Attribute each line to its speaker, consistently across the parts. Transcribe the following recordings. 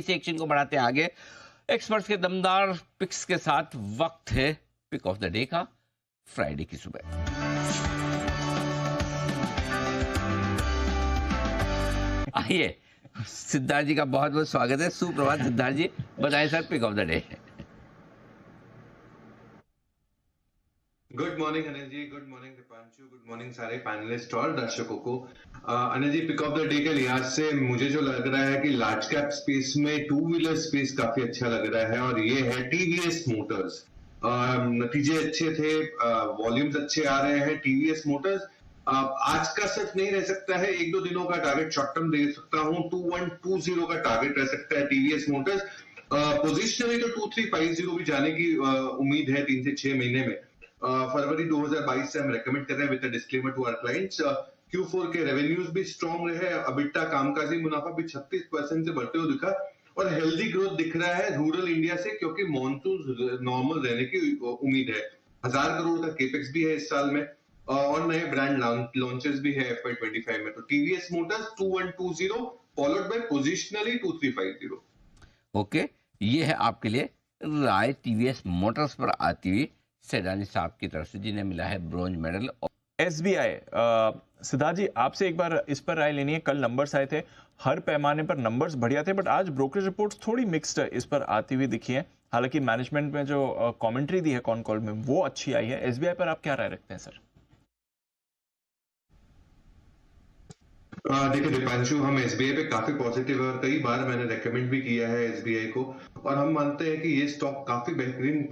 Speaker 1: Nifty action को बढ़ाते हैं आगे एक्सपर्ट्स के दमदार पिक्स के साथ। वक्त है पिक ऑफ द डे का, फ्राइडे की सुबह। आइए, सिद्धार्थ जी का बहुत बहुत स्वागत है। सुप्रभात सिद्धार्थ जी, बताएं sir pick of the day.
Speaker 2: Good morning Anil ji, good morning Deepanshu, good morning सारे पैनलिस्ट और दर्शकों को। Anil ji, pick of the day के लिहाज से मुझे जो लग रहा है कि लार्ज कैप स्पेस में टू व्हीलर स्पेस काफी अच्छा लग रहा है और ये है टीवीएस मोटर्स। नतीजे अच्छे थे, वॉल्यूम्स अच्छे आ रहे हैं। टीवीएस मोटर्स आज का सिर्फ नहीं रह सकता है, एक दो दिनों का टारगेट शॉर्ट टर्म दे सकता हूं। 2120 का टारगेट रह सकता है टीवीएस मोटर्स। पोजिशनली तो 2350 भी जाने की उम्मीद है 3 से 6 महीने में। फरवरी 2022 से हम रेकमेंड कर रहे हैं with disclaimer to our clients. Q4 के रेवेन्यूज भी स्ट्रॉन्ग रहे, अबिटा कामकाजी मुनाफा भी 36% से बढ़ते हुए दिखा और हेल्दी ग्रोथ दिख रहा है रूरल इंडिया से, क्योंकि मॉनसून नॉर्मल रहने की उम्मीद है। 1000 करोड़ का केपेक्स भी है इस साल में और नए ब्रांड लॉन्चेस भी है FY25 में। तो TVS Motors 2120 followed by positionally 2350।
Speaker 1: Okay, ये है आपके लिए राय टीवीएस मोटर्स पर आती हुई सैदानी साहब की तरफ से, जिन्हें मिला है ब्रॉन्ज मेडल।
Speaker 3: SBI, सिद्धार्थ जी आपसे एक बार इस पर राय लेनी है। कल नंबर्स आए थे, हर पैमाने पर नंबर्स बढ़िया थे, बट आज ब्रोकरेज रिपोर्ट्स थोड़ी मिक्स्ड इस पर आती हुई दिखी है। हालांकि मैनेजमेंट में जो कमेंट्री दी है कॉन कॉल में वो अच्छी आई है। SBI पर आप क्या राय रखते हैं सर?
Speaker 2: देखिए दीपांशु, हम एसबीआई पे काफी पॉजिटिव है और कई बार मैंने रेकमेंड भी किया है एसबीआई को, और हम मानते हैं कि ये स्टॉक काफी बेहतरीन,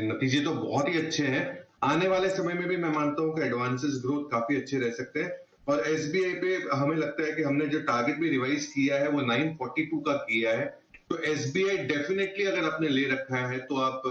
Speaker 2: नतीजे तो बहुत ही अच्छे हैं। आने वाले समय में भी मैं मानता हूं कि एडवांसेस ग्रोथ काफी अच्छे रह सकते हैं और एसबीआई पे हमें लगता है कि हमने जो टारगेट भी रिवाइज किया है वो 942 का किया है। तो एसबीआई डेफिनेटली अगर आपने ले रखा है तो आप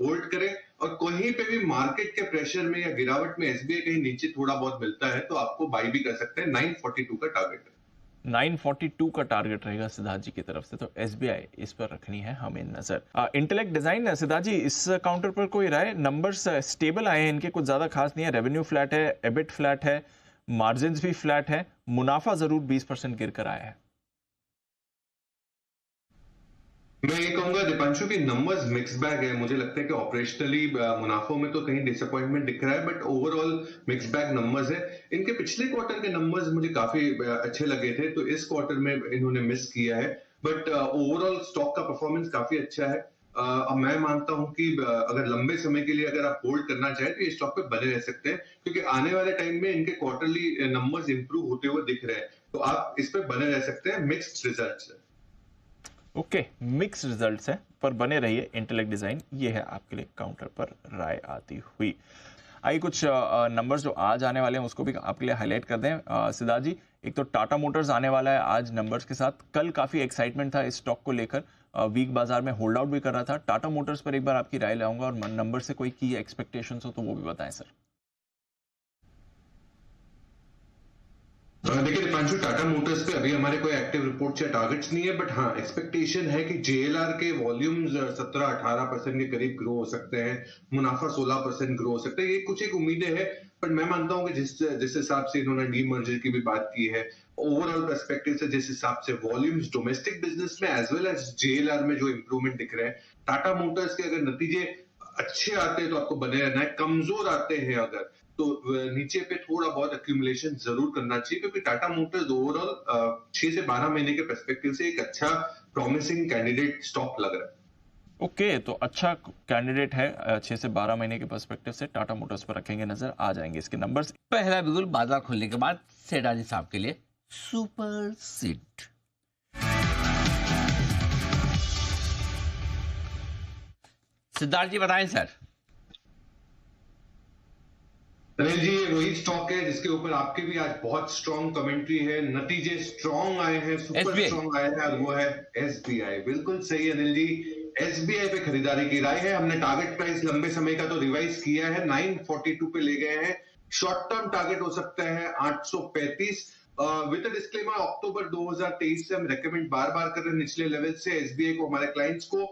Speaker 2: होल्ड करें, और कहीं पे भी मार्केट के प्रेशर में या गिरावट में एसबीआई कहीं नीचे थोड़ा बहुत मिलता है तो आपको बाई भी कर सकते हैं। 942 का टारगेट है।
Speaker 3: 942 का टारगेट रहेगा सिद्धार्थ जी की तरफ से, तो एसबीआई इस पर रखनी है हमें नजर। इंटेलेक्ट डिजाइन, सिद्धार्थ जी इस काउंटर पर कोई राय? नंबर्स स्टेबल आए हैं इनके, कुछ ज्यादा खास नहीं है। रेवेन्यू फ्लैट है, एबिट फ्लैट है, मार्जिन भी फ्लैट है, मुनाफा जरूर 20% गिर कर आया है।
Speaker 2: मैं ये कहूंगा दीपांशु की नंबर्स मिक्स बैग है। मुझे लगता है कि ऑपरेशनली मुनाफों में तो कहीं डिसअपॉइंटमेंट दिख रहा है, but overall mix bag numbers है। इनके पिछले क्वार्टर के नंबर्स मुझे काफी अच्छे लगे थे, तो इस क्वार्टर में इन्होंने मिस किया है, बट ओवरऑल स्टॉक का परफॉर्मेंस काफी अच्छा है। अब मैं मानता हूं कि अगर लंबे समय के लिए अगर आप होल्ड करना चाहें तो ये स्टॉक पे बने रह सकते हैं, क्योंकि आने वाले टाइम में इनके क्वार्टरली नंबर्स इंप्रूव होते हुए दिख रहे हैं, तो आप इस पे बने रह सकते हैं। मिक्स्ड रिजल्ट्स है।
Speaker 3: ओके, मिक्स रिजल्ट्स हैं पर बने रहिए। इंटेलेक्ट डिजाइन, ये है आपके लिए काउंटर पर राय आती हुई। आइए कुछ नंबर्स जो आज आने वाले हैं उसको भी आपके लिए हाईलाइट कर दें सिद्धार्थ जी। एक तो टाटा मोटर्स आने वाला है आज नंबर्स के साथ। कल काफी एक्साइटमेंट था इस स्टॉक को लेकर, वीक बाजार में होल्ड आउट भी कर रहा था। टाटा मोटर्स पर एक बार आपकी राय लाऊंगा और नंबर से कोई की एक्सपेक्टेशंस हो तो वो भी बताएं सर।
Speaker 2: देखिए दीपांशु, टाटा मोटर्स पे अभी हमारे कोई एक्टिव रिपोर्ट या टारगेट्स नहीं है, बट हाँ एक्सपेक्टेशन है कि जेएलआर के वॉल्यूम्स 17-18% के करीब ग्रो हो सकते हैं, मुनाफा 16% ग्रो हो सकता है। ये कुछ एक उम्मीदें हैं, पर मैं मानता हूं कि जिस हिसाब से इन्होंने डीमर्जर की भी बात की है, ओवरऑल पर्सपेक्टिव से जिस हिसाब से वॉल्यूम्स डोमेस्टिक बिजनेस में एज वेल एज जेएलआर में जो इंप्रूवमेंट दिख रहे हैं, टाटा मोटर्स के अगर नतीजे अच्छे आते हैं तो आपको बने रहना है। कमजोर आते हैं अगर तो नीचे पे थोड़ा बहुत एक्यूमुलेशन जरूर करना चाहिए, क्योंकि टाटा मोटर्स ओवरऑल 6 से 12 महीने के पर्सपेक्टिव से एक अच्छा प्रॉमिसिंग कैंडिडेट स्टॉक लग रहा है।
Speaker 3: ओके, तो अच्छा कैंडिडेट है 6 से 12 महीने के पर्सपेक्टिव से। टाटा मोटर्स पर रखेंगे नजर, आ जाएंगे इसके नंबर्स।
Speaker 1: पहला बिल्कुल बाजार खुलने के बाद सेडानी साहब के लिए सुपर सीट। सिद्धार्थ जी बताएं सर।
Speaker 2: अनिल जी, ये वही स्टॉक है जिसके ऊपर आपके भी आज बहुत स्ट्रॉन्ग कमेंट्री है। नतीजे स्ट्रॉन्ग आए हैं, सुपर स्ट्रॉन्ग आए हैं, और वो है एसबीआई। बिल्कुल सही अनिल जी, एसबीआई पे खरीदारी की राय है। हमने टारगेट प्राइस लंबे समय का तो रिवाइज किया है, 942 पे ले गए हैं। शॉर्ट टर्म टारगेट हो सकता है 835 विद डिस्क्लेमर। अक्टूबर 2023 से हम रेकमेंड बार बार कर रहे हैं निचले लेवल से एसबीआई को, हमारे क्लाइंट्स को।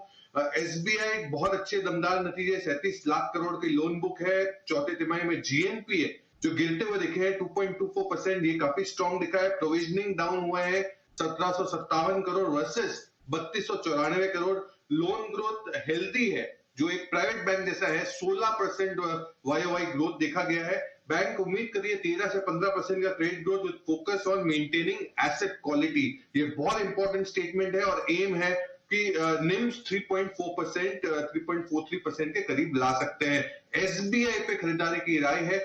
Speaker 2: एसबीआई बहुत अच्छे दमदार नतीजे, 37 लाख करोड़ की लोन बुक है। चौथे तिमाही में जीएनपी है जो गिरते हुए दिखे है 2.24%, ये काफी स्ट्रॉन्ग दिखा है। प्रोविजनिंग डाउन हुआ है 1757 crore versus 3294 crore. Loan growth healthy है, जो एक प्राइवेट बैंक जैसा है। 16% YOY ग्रोथ देखा गया है। बैंक उम्मीद कर रही है 13 से 15% का credit growth with focus on maintaining asset quality. ये बहुत इंपॉर्टेंट स्टेटमेंट है और एम है कि निम्स 3.4%, 3.43% के करीब ला सकते हैं। SBI पे खरीदारी की राय है।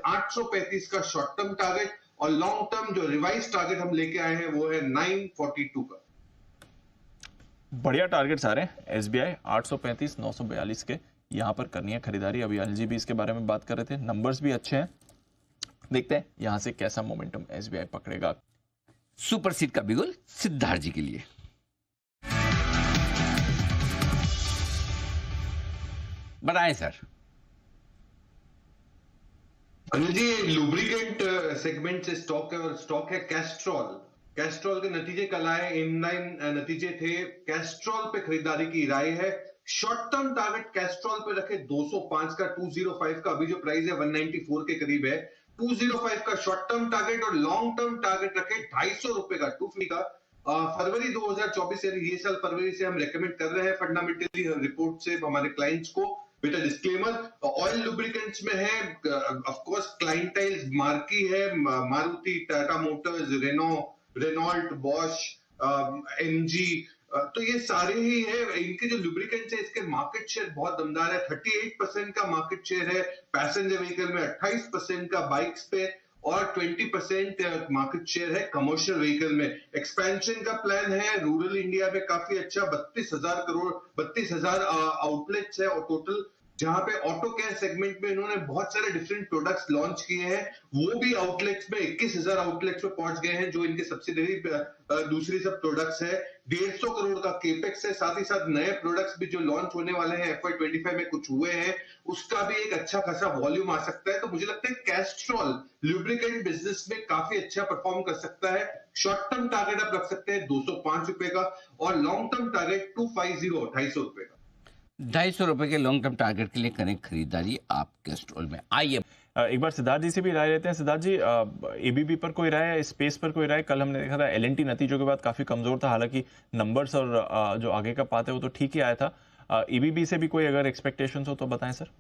Speaker 2: 835 का शॉर्ट टर्म टारगेट और लॉन्ग टर्म जो रिवाइज टारगेट हम लेके आए हैं वो है 942 का।
Speaker 3: बढ़िया टारगेट्स आ रहे हैं। एसबीआई 835, 942 के यहाँ पर करनी है खरीदारी। अभी एलजीबी इसके बारे में बात कर रहे थे, नंबर्स भी अच्छे हैं। देखते हैं यहाँ से कैसा मोमेंटम एसबीआई पकड़ेगा।
Speaker 1: सुपर सीट का बिगुल सिद्धार्थ जी के लिए। बनाए sir.
Speaker 2: Anil ji, lubricant segment से स्टॉक है और स्टॉक है कैस्ट्रॉल। कैस्ट्रॉल के नतीजे कल आए, इनलाइन नतीजे थे। कैस्ट्रॉल पे खरीदारी की राय है। शॉर्ट टर्म टारगेट कैस्ट्रॉल पे रखे 205 का, 205 का अभी जो प्राइस है 194 के करीब है। 205 का शॉर्ट टर्म टारगेट और लॉन्ग टर्म टारगेट रखे 250 रुपए का, 250 का। फरवरी 2024 यानी ये साल फरवरी से हम रेकमेंड कर रहे हैं फंडामेंटली रिपोर्ट से हमारे क्लाइंट्स को। बेटा डिस्क्लेमर, ऑयल लुब्रिकेंट्स में है ऑफ कोर्स क्लाइंटाइल्स मार्की है, Maruti, Tata Motors, Renault, Bosch, MG, तो ये सारे ही है। इनके जो लुब्रिकेंट्स है इसके मार्केट शेयर बहुत दमदार है। 38% का मार्केट शेयर है पैसेंजर व्हीकल में, 28% का बाइक्स पे और 20% मार्केट शेयर है कमर्शियल व्हीकल में। एक्सपेंशन का प्लान है रूरल इंडिया में काफी अच्छा, 32,000 करोड़, 32,000 आउटलेट्स है और टोटल, जहां पे ऑटो केयर सेगमेंट में इन्होंने बहुत सारे डिफरेंट प्रोडक्ट्स लॉन्च किए हैं। वो भी आउटलेट्स में 21,000 आउटलेट्स में पहुंच गए हैं, जो इनके सब्सिडरी दूसरी सब प्रोडक्ट्स है। 150 करोड़ का केपेक्स है। साथ ही साथ नए प्रोडक्ट्स भी जो लॉन्च होने वाले हैं FY25 में कुछ हुए हैं, उसका भी एक अच्छा खासा वॉल्यूम आ सकता है। तो मुझे लगता है कैस्ट्रॉल लुब्रिकेंट बिजनेस में काफी अच्छा परफॉर्म कर सकता है। शॉर्ट टर्म टारगेट आप रख सकते हैं 205 रुपए का और लॉन्ग टर्म टारगेट 250, 250 रुपए का।
Speaker 1: 250 रुपए के लॉन्ग टर्म टारगेट के लिए करें खरीदारी आप कैस्ट्रॉल में। आइए
Speaker 3: एक बार सिद्धार्थ जी से भी राय लेते हैं। सिद्धार्थ जी, एबीबी पर कोई राय है, स्पेस पर कोई राय? कल हमने देखा था एलएनटी नतीजों के बाद काफी कमजोर था, हालांकि नंबर्स और जो आगे का पाते वो तो ठीक ही आया था। एबीबी से भी कोई अगर एक्सपेक्टेशंस हो तो बताएं सर।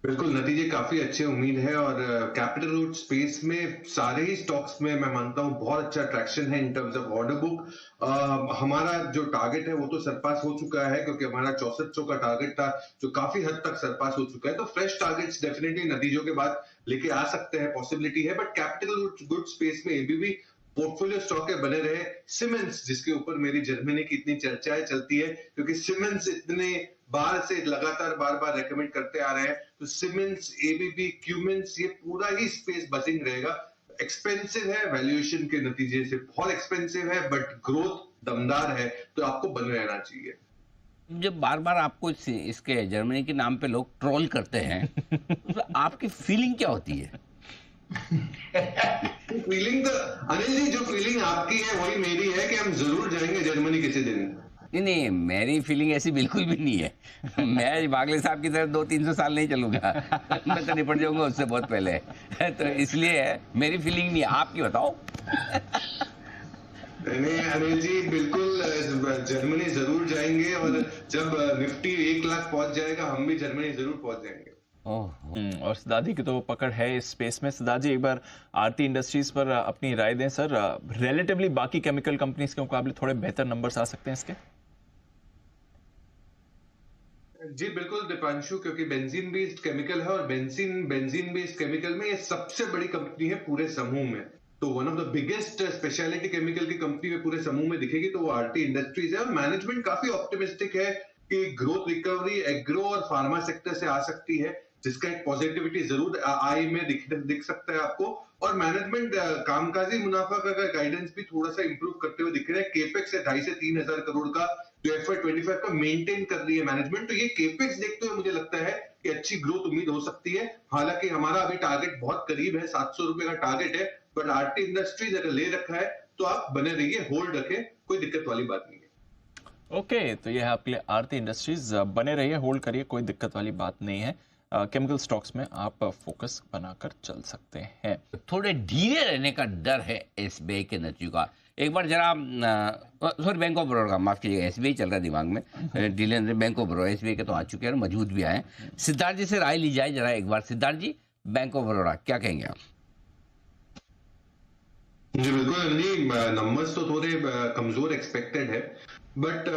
Speaker 2: बिल्कुल, नतीजे काफी अच्छे उम्मीद है और कैपिटल रूट स्पेस में सारे ही स्टॉक्स में मैं मानता हूं बहुत अच्छा ट्रैक्शन है in terms of order book. हमारा जो टारगेट है वो तो सरपास हो चुका है, क्योंकि हमारा 6400 का टारगेट था जो काफी हद तक सरपास हो चुका है। तो फ्रेश टारगेट्स डेफिनेटली नतीजों के बाद लेके आ सकते हैं, पॉसिबिलिटी है। बट कैपिटल गुड स्पेस में एबीबी पोर्टफोलियो स्टॉक है बने रहे। सिमेंस, जिसके ऊपर मेरी जर्मनी की इतनी चर्चाएं चलती है, क्योंकि सिमेंस इतने बार से लगातार बार बार रेकमेंड करते आ रहे हैं, तो सिमेंस, एबीबी, क्यूमेंस, ये पूरा ही स्पेस बजिंग रहेगा। एक्सपेंसिव है वैल्यूएशन के नतीजे से, बहुत एक्सपेंसिव है, बट ग्रोथ दमदार है, तो आपको बने रहना चाहिए।
Speaker 1: जब बार बार आपको इसके जर्मनी के नाम पे लोग ट्रोल करते हैं तो आपकी फीलिंग क्या होती है?
Speaker 2: फीलिंग तो अनिल जी, जो फीलिंग आपकी है वही मेरी है कि हम जरूर जाएंगे जर्मनी किसी दिन।
Speaker 1: नहीं, मेरी फीलिंग ऐसी बिल्कुल भी नहीं है। मैं बागले साहब की तरह 200-300 साल नहीं चलूंगा। मैं तो निपट जाऊंगा उससे बहुत पहले। तो इसलिए मेरी फीलिंग नहीं है, आपकी बताओ।
Speaker 2: नहीं अनिल जी, बिल्कुल जर्मनी जरूर जाएंगे और जब निफ्टी 1 लाख पहुंच जाएगा हम भी जर्मनी जरूर पहुंच जाएंगे।
Speaker 3: और सिद्धार्थ जी की तो पकड़ है इस स्पेस में। सिद्धार्थ जी, एक बार आरती इंडस्ट्रीज पर अपनी राय दें सर। रिलेटिवली बाकी केमिकल कंपनीज के मुकाबले थोड़े बेहतर नंबर्स आ सकते हैं इसके?
Speaker 2: जी बिल्कुल दीपांशु, क्योंकि बेंजीन बेस्ड केमिकल है और बेंजीन बेस्ड केमिकल में ये सबसे बड़ी कंपनी है पूरे समूह में। तो one of the biggest speciality chemical की कंपनी में पूरे समूह में दिखेगी तो वो आरती इंडस्ट्रीज है। और मैनेजमेंट काफी ऑप्टिमिस्टिक है कि ग्रोथ रिकवरी एग्रो और फार्मा सेक्टर से आ सकती है, जिसका एक पॉजिटिविटी जरूर आई में दिख सकता है आपको। और मैनेजमेंट कामकाजी मुनाफा का गाइडेंस भी थोड़ा सा इंप्रूव करते हुए दिख रहा है। केपेक्स है 2.5 से 3 हजार करोड़ का, जो FY25 का मेंटेन कर रही है मैनेजमेंट। तो ये केपेक्स देखते हुए मुझे लगता है कि अच्छी ग्रोथ उम्मीद हो सकती है। हालांकि हमारा अभी टारगेट बहुत करीब है, 700 रुपए का टारगेट है, बट आरती इंडस्ट्रीज अगर ले रखा है तो आप बने रहिए, होल्ड रखें, कोई दिक्कत वाली बात नहीं है।
Speaker 3: ओके, तो ये है आपके लिए आरती इंडस्ट्रीज। बने रहिए, होल्ड करिए, कोई दिक्कत वाली बात नहीं है। केमिकल स्टॉक्स में आप फोकस बनाकर चल सकते हैं।
Speaker 1: थोड़े ढीले रहने का डर है एसबीआई के नतीजों का। एक बार जरा सॉरी बैंक ऑफ बड़ौदा, माफ कीजिएगा, एसबीआई चल रहा है दिमाग में, dealer bank of Baroda, SBI के तो आ चुके हैं और मजबूत भी आए। सिद्धार्थ जी से राय ली जाए जरा एक बार। सिद्धार्थ जी, बैंक ऑफ बड़ौदा क्या कहेंगे आप?
Speaker 2: जी बिल्कुल जी, नंबर्स तो थोड़े कमजोर एक्सपेक्टेड है, बट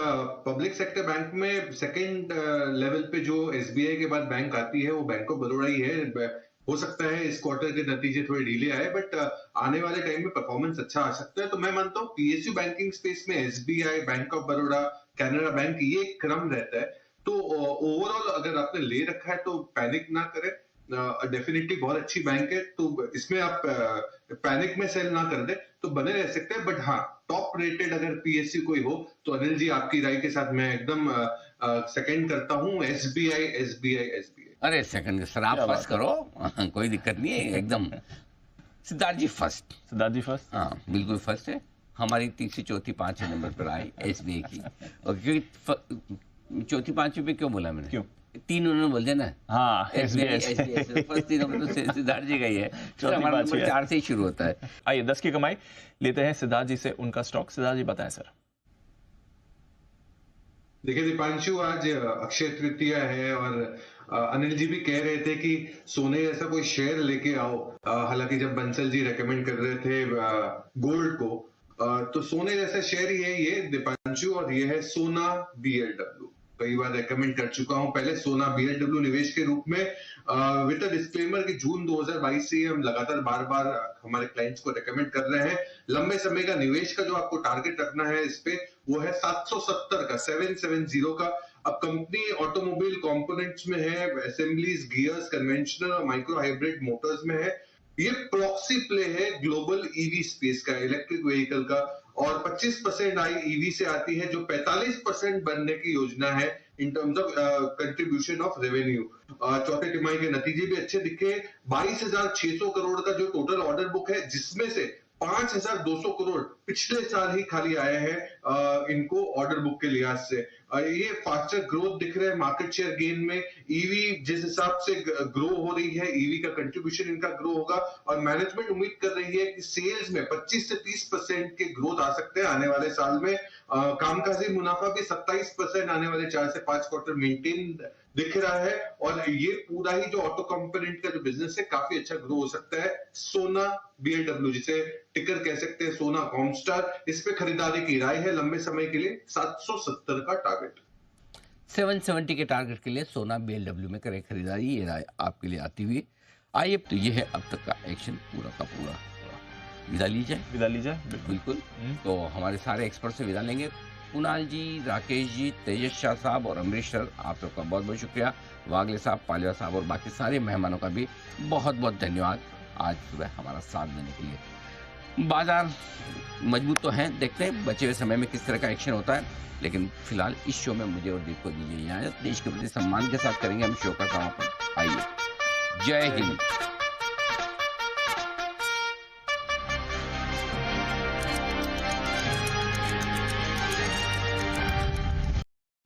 Speaker 2: पब्लिक सेक्टर बैंक में सेकंड लेवल पे जो एसबीआई के बाद बैंक आती है वो बैंक ऑफ बड़ौदा ही है। हो सकता है इस क्वार्टर के नतीजे थोड़े डिले आए, बट आने वाले टाइम में परफॉर्मेंस अच्छा आ सकता है। तो मैं मानता हूँ पीएसयू बैंकिंग स्पेस में SBI, bank of Baroda, Canara bank, ये क्रम रहता है। तो ओवरऑल अगर आपने ले रखा है तो पैनिक ना करें, डेफिनेटली बहुत अच्छी बैंक है, तो इसमें आप पैनिक में सेल ना कर दे तो बने रह सकते हैं। बट हाँ, टॉप रेटेड अगर पीएसयू कोई हो तो अनिल जी आपकी राय के साथ मैं एकदम सेकंड करता हूँ, एसबीआई एसबीआई एसबीआई।
Speaker 1: अरे सेकंड सर, आप फर्स्ट करो, कोई दिक्कत नहीं है एकदम। सिद्धार्थ जी फर्स्ट।
Speaker 3: सिद्धार्थ जी फर्स्ट।
Speaker 1: हाँ बिल्कुल फर्स्ट है। हमारी तीसरी चौथी पांचवें नंबर पर आई एसबीआई की, और क्योंकि चौथी पांचवी पे क्यों बोला मैंने?
Speaker 3: क्यों?
Speaker 1: तीन उन्होंने बोल दिया ना।
Speaker 3: हाँ,
Speaker 1: एसबीआई फर्स्ट तीन नंबर तो सिद्धार्थ जी का ही है,
Speaker 3: चौथी
Speaker 1: हमारा
Speaker 3: पांचवी
Speaker 1: नंबर
Speaker 3: है।
Speaker 1: 4 से ही शुरू होता है।
Speaker 3: आइए 10 की कमाई लेते हैं सिद्धार्थ जी से उनका स्टॉक। सिद्धार्थ जी बताएं सर।
Speaker 2: देखिए दीपांशु, आज अक्षय तृतीया है और अनिल जी भी कह रहे थे कि सोने जैसा कोई शेयर लेके आओ। हालांकि जब बंसल जी रेकमेंड कर रहे थे गोल्ड को, तो सोने जैसा शेयर ही है ये दीपांशु, और ये है सोना बीएलडब्ल्यू। कई बार रेकमेंड कर चुका हूं पहले, सोना बीएलडब्ल्यू निवेश के रूप में, विद अ डिस्क्लेमर कि जून 2022 से हम लगातार बार बार हमारे क्लाइंट्स को रेकमेंड कर रहे हैं। लंबे समय का निवेश का जो आपको टारगेट रखना है इस पे, वो है 770 का, 770 का। अब कंपनी ऑटोमोबाइल कंपोनेंट्स में है, असेंबलीज, गियर्स, कन्वेंशनल और माइक्रो हाइब्रिड मोटर्स में है। ये प्रॉक्सी प्ले है ग्लोबल ईवी स्पेस का, इलेक्ट्रिक व्हीकल का, और 25% आई ईवी से आती है, जो 45% बनने की योजना है in terms of contribution of revenue. चौथे तिमाही के नतीजे भी अच्छे दिखे। 22,600 करोड़ का जो टोटल ऑर्डर बुक है, जिसमें से 5,200 करोड़ पिछले साल ही खाली आए हैं इनको ऑर्डर बुक के लिहाज से। ये फास्टर ग्रोथ दिख रहा है मार्केट शेयर गेन में। ईवी जिस हिसाब से ग्रो हो रही है, ईवी का कंट्रीब्यूशन इनका ग्रो होगा, और मैनेजमेंट उम्मीद कर रही है कि सेल्स में 25 से 30% के ग्रोथ आ सकते हैं आने वाले साल में। कामकाजी मुनाफा भी 27% आने वाले 4 से 5 क्वार्टर मेंटेन दिख रहा है, और ये पूरा ही जो ऑटो कंपोनेंट का जो बिजनेस है काफी अच्छा ग्रो हो सकता है। सोना बीएलडब्ल्यू, जिसे टिकर कह सकते हैं सोना कॉमस्टार, इस पे खरीदारी की राय है लंबे समय के लिए 770 का टारगेट।
Speaker 1: 770 के टारगेट के लिए सोना बीएलडब्ल्यू में करें खरीदारी, ये राय आपके लिए आती हुई। आइए, तो ये है अब तक का एक्शन पूरा का पूरा। विदा ली जाए?
Speaker 3: विदा लीजिए।
Speaker 1: बिल्कुल। तो हमारे सारे एक्सपर्ट से विदा लेंगे। कुणाल जी, राकेश जी, तेजस शाह साहब और अमरीश सर, आप सबका बहुत बहुत शुक्रिया। वागले साहब, पालिया साहब और बाकी सारे मेहमानों का भी बहुत बहुत धन्यवाद आज सुबह हमारा साथ देने के लिए। बाजार मजबूत तो हैं, देखते हैं बचे हुए समय में किस तरह का एक्शन होता है, लेकिन फिलहाल इस शो में मुझे और दीप को दीजिए इजाजत। देश के प्रति सम्मान के साथ करेंगे हम शो का समापन। आइए, जय Hind.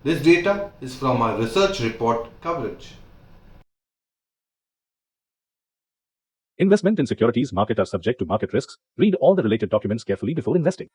Speaker 2: This data is from our research report coverage.
Speaker 4: Investment in securities market are subject to market risks. Read all the related documents carefully before investing.